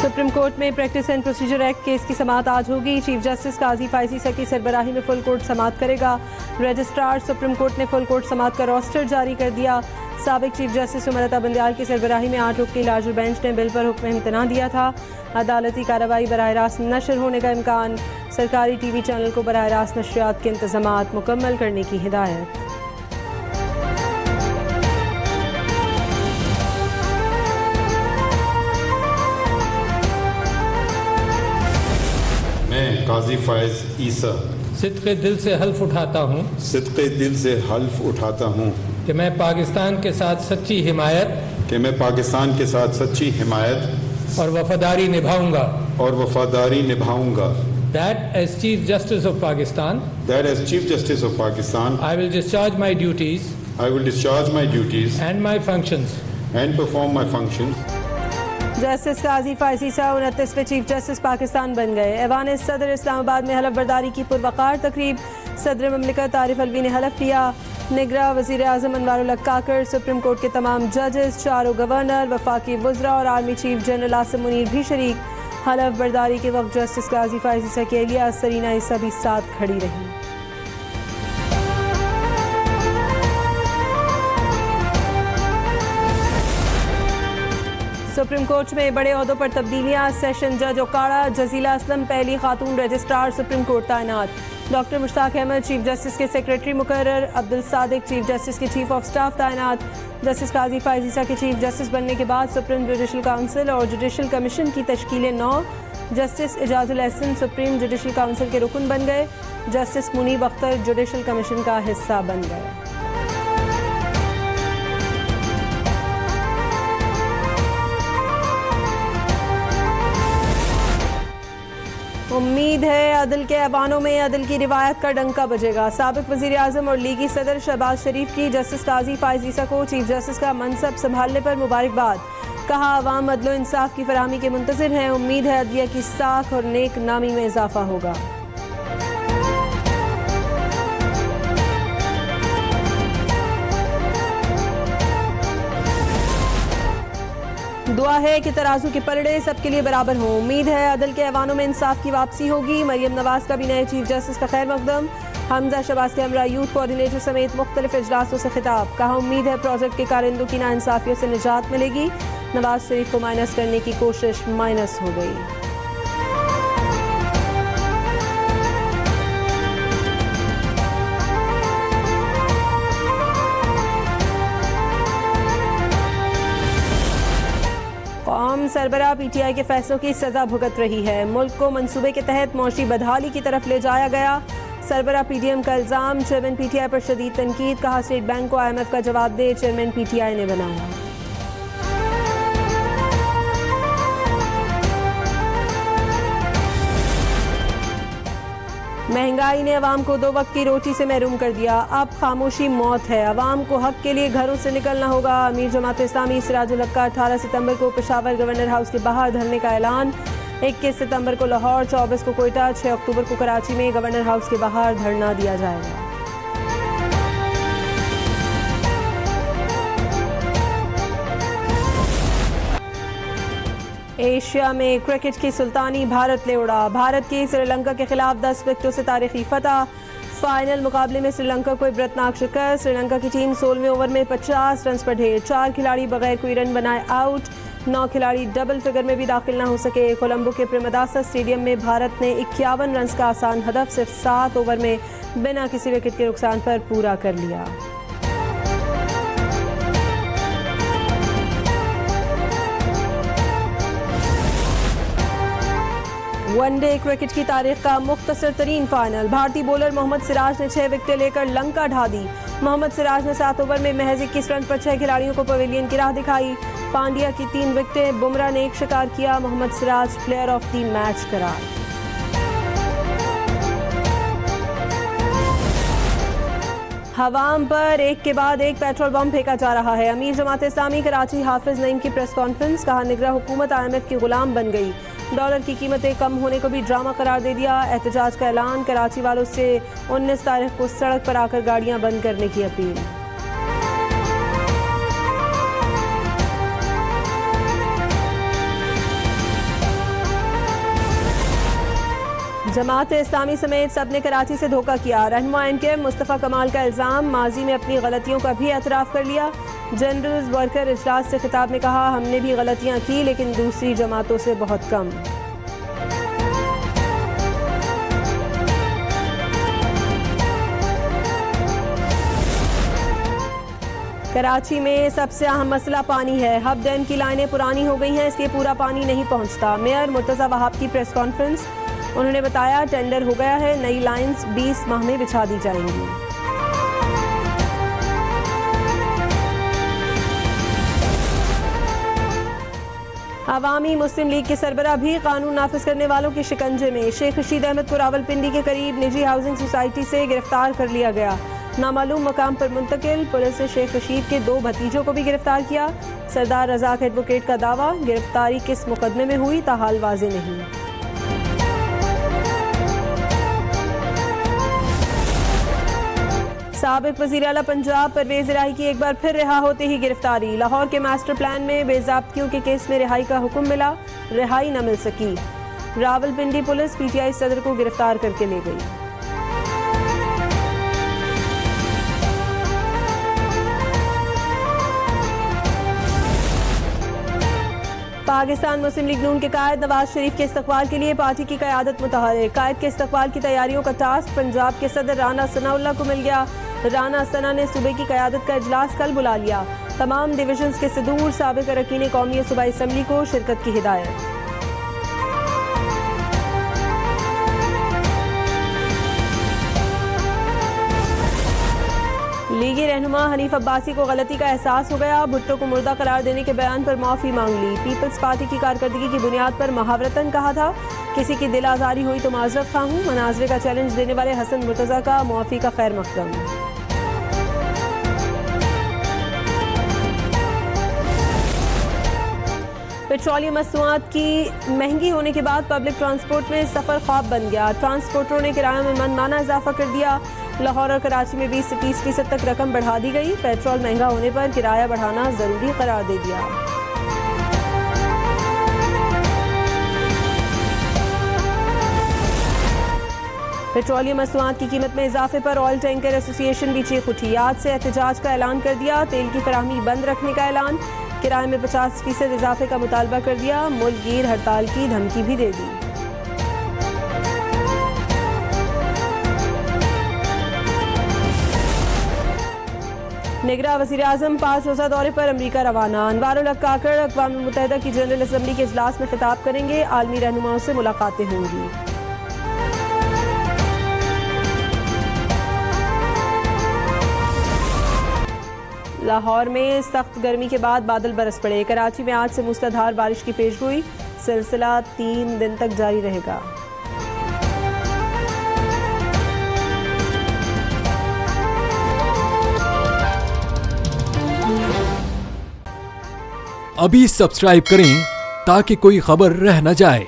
Supreme court में practice and procedure act case की समाअत आज होगी। चीफ जस्टिस काजी फायजी सा की सरबराही में फुल कोर्ट समाअत करेगा। रजिस्ट्रार सुप्रीम कोर्ट ने फुल कोर्ट समाअत का रोस्टर जारी कर दिया। साबिक चीफ जस्टिस उमर बंदयाल की सरबराही में 8 रुकनी लार्जर बेंच ने बिल पर हुक्म इम्तना दिया था। अदालती कार्रवाई बराह रास्त नशर होने का इम्कान। सरकारी टीवी चैनल को बराह रास्त नशरियात के इंतजामात मुकम्मल करने की हिदायत। मैं काजी फायज ईसा सिद्क़े दिल से हल्फ उठाता हूँ कि मैं पाकिस्तान के साथ सच्ची हिमायत और वफादारी निभाऊंगा। That as Chief Justice of Pakistan, I will discharge my duties and my functions and perform my functions. Justice Qazi Faez सा 29वें चीफ जस्टिस पाकिस्तान बन गए। ऐवान सदर इस्लामाबाद में हलफ बर्दारी की पुरवकार तकरीब। सदर ममलिकत आरिफ अलवी ने हलफ लिया। निगरां वज़ीर आज़म अनवारुल हक काकर, सुप्रीम कोर्ट के तमाम जजेस, 4 गवर्नर, वफाकी वज़रा और army chief general Asim Munir भी शरीक। हलफ बर्दारी के वक्त जस्टिस काजी फायजी सा की एहलिया सरीना ईसा भी साथ खड़ी रही। सुप्रीम कोर्ट में बड़े ओहदों पर तब्दीलियां। सेशन जज ओकाड़ा जजीला असलम पहली खातून रजिस्ट्रार सुप्रीम कोर्ट तैनात। Doctor Mushtaq Ahmad chief justice के सेक्रेटरी मुकर्रर। अब्दुल सादिक चीफ जस्टिस के चीफ ऑफ स्टाफ तैनात। जस्टिस काजी फायजी सा के चीफ जस्टिस बनने के बाद सुप्रीम जुडिशल काउंसिल और जुडिशल कमीशन की तश्कील 9। Justice Ijazul Ahsan supreme judicial council के रुकन बन गए। Justice Munib Akhtar judicial commission का हिस्सा बन गए। उम्मीद है अदल के ऐवानों में अदल की रिवायत का डंका बजेगा। साबिक वज़ीर आज़म और लीगी सदर शहबाज शरीफ की जस्टिस काजी फायजी सा को चीफ जस्टिस का मनसब संभालने पर मुबारकबाद। कहा अवाम अदल इंसाफ की फराहमी के मुंतज़िर हैं। उम्मीद है अदलिया की साख और नेक नामी में इजाफा होगा। दुआ है कि तराजू के पलड़े सबके लिए बराबर हों। उम्मीद है अदल के ऐवानों में इंसाफ की वापसी होगी। मरियम नवाज का भी नए चीफ जस्टिस का खैर मकदम। हमजा शहबाज के हमरा यूथ कोऑर्डिनेटर समेत मुख्तलिफ इजलासों से खिताब। कहा उम्मीद है प्रोजेक्ट के कारिंदों की नाइंसाफियों से निजात मिलेगी। नवाज शरीफ को माइनस करने की कोशिश माइनस हो गई। कौम सरबराह पीटीआई के फैसलों की सजा भुगत रही है। मुल्क को मंसूबे के तहत मौशी बदहाली की तरफ ले जाया गया। सरबराह पीडीएम का इल्जाम। चेयरमैन पीटीआई पर शदीद तनकीद। कहा स्टेट बैंक को IMF का जवाब दे। चेयरमैन पीटीआई ने बनाया। महंगाई ने अवाम को 2 वक्त की रोटी से महरूम कर दिया। अब खामोशी मौत है। अवाम को हक के लिए घरों से निकलना होगा। अमीर जमात इस्लामी सिराजुल हक का 18 सितंबर को पेशावर गवर्नर हाउस के बाहर धरने का ऐलान। 21 सितंबर को लाहौर, 24 को कोयटा, 6 अक्टूबर को कराची में गवर्नर हाउस के बाहर धरना दिया जाएगा। एशिया में क्रिकेट की सुल्तानी भारत ले उड़ा। भारत की श्रीलंका के खिलाफ 10 विकेटों से तारीखी फतह। फाइनल मुकाबले में श्रीलंका को इबरतनाक शिकस्त। श्रीलंका की टीम 16वें ओवर में 50 रन पर ढेर। 4 खिलाड़ी बगैर कोई रन बनाए आउट। 9 खिलाड़ी डबल फिगर में भी दाखिल न हो सके। कोलंबो के प्रेमदासा स्टेडियम में भारत ने 51 रन का आसान हदफ सिर्फ 7 ओवर में बिना किसी विकेट के नुकसान पर पूरा कर लिया। वनडे क्रिकेट की तारीख का मुख्तसर तरीन फाइनल। भारतीय बॉलर मोहम्मद सिराज ने 6 विकेटें लेकर लंका ढा दी। मोहम्मद सिराज ने 7 ओवर में महज 21 रन पर 6 खिलाड़ियों को पवेलियन की राह दिखाई। पांड्या की 3 विकेटें, बुमराह ने 1 शिकार किया। Mohammed Siraj player of the match करार। हवाम पर एक के बाद एक पेट्रोल बम फेंका जा रहा है। अमीर जमात इस्लामी कराची हाफिज नईम की प्रेस कॉन्फ्रेंस। कहा निगरां हुकूमत IMF की गुलाम बन गई। डॉलर की कीमतें कम होने को भी ड्रामा करार दे दिया। एहतजाज का ऐलान। कराची वालों से 19 तारीख को सड़क पर आकर गाड़ियां बंद करने की अपील। जमात इस्लामी समेत सब ने कराची से धोखा किया। रहनुमा एनके मुस्तफ़ा कमाल का इल्ज़ाम, माजी में अपनी गलतियों का भी एतराफ़ कर लिया। जनरल वर्कर इजलास से खिताब में कहा, हमने भी गलतियाँ की लेकिन दूसरी जमातों से बहुत कम। कराची में सबसे अहम मसला पानी है। हब डैम की लाइनें पुरानी हो गई हैं, इसलिए पूरा पानी नहीं पहुंचता। मेयर मुर्तज़ा वहाब की प्रेस कॉन्फ्रेंस, उन्होंने बताया टेंडर हो गया है, नई लाइंस 20 माह में बिछा दी जाएंगी। अवामी मुस्लिम लीग के सरबराह भी कानून नाफिज करने वालों के शिकंजे में। शेख रशीद अहमद को रावलपिंडी के करीब निजी हाउसिंग सोसाइटी से गिरफ्तार कर लिया गया। नामालूम मकाम पर मुंतकिल। पुलिस ने शेख रशीद के 2 भतीजों को भी गिरफ्तार किया। सरदार रज़ाक एडवोकेट का दावा, गिरफ्तारी किस मुकदमे में हुई ताहाल वाज़ेह नहीं। साबिक वज़ीर आला पंजाब परवेज़ इलाही की एक बार फिर रिहा होते ही गिरफ्तारी। लाहौर के मास्टर प्लान में बेज़ाब्तियों के केस में रिहाई का हुक्म मिला, रिहाई न मिल सकी। रावलपिंडी पुलिस पीटीआई सदर को गिरफ्तार करके ले गई। पाकिस्तान मुस्लिम लीग नून के कायद नवाज शरीफ के इस्तकबाल के लिए पार्टी की क़यादत मुतहर्रिक। कायद के इस्तकबाल की तैयारियों का टास्क पंजाब के सदर राना सनाउल्लाह को मिल गया। राना सना ने सूबे की क़यादत का इजलास कल बुला लिया। तमाम डिवीजन्स के सदूर साबिक़ अरकान कौमी सूबाई असम्बली को शिरकत की हिदायत। लीगी रहनुमा हनीफ अब्बासी को गलती का एहसास हो गया। भुट्टो को मुर्दा करार देने के बयान पर माफ़ी मांग ली। पीपल्स पार्टी की कारकर्दगी की बुनियाद पर महावरतन कहा था, किसी की दिल आज़ारी हुई तो माजरत खा हूँ। मनाजरे का चैलेंज देने वाले हसन मुर्तज़ा का मुआफ़ी का खैर मकदम। पेट्रोलियम मसनूआत की महंगी होने के बाद पब्लिक ट्रांसपोर्ट में सफ़र ख्वाब बन गया। ट्रांसपोर्टरों ने किराए में मनमाना इजाफा कर दिया। लाहौर और कराची में 20 से 30% तक रकम बढ़ा दी गई। पेट्रोल महंगा होने पर किराया बढ़ाना जरूरी करार दे दिया। पेट्रोलियम मसनूआत की कीमत में इजाफे पर ऑयल टैंकर एसोसिएशन भी चीख उठी। आज से एहतजाज का ऐलान कर दिया। तेल की फराहमी बंद रखने का ऐलान। किराए में 50% इजाफे का मुतालबा कर दिया। मुल्क गिर हड़ताल की धमकी भी दे दी। निगरां वज़ीर आज़म 5 रोज़ा दौरे पर अमरीका रवाना। अनवारुल हक काकड़ अक़वाम मुत्तहिदा की जनरल असम्बली के इजलास में खिताब करेंगे। आलमी रहनुमाओं से मुलाकातें होंगी। लाहौर में सख्त गर्मी के बाद बादल बरस पड़े। कराची में आज से मूसलाधार बारिश की पेशगोई, सिलसिला 3 दिन तक जारी रहेगा। अभी सब्सक्राइब करें ताकि कोई खबर रह न जाए।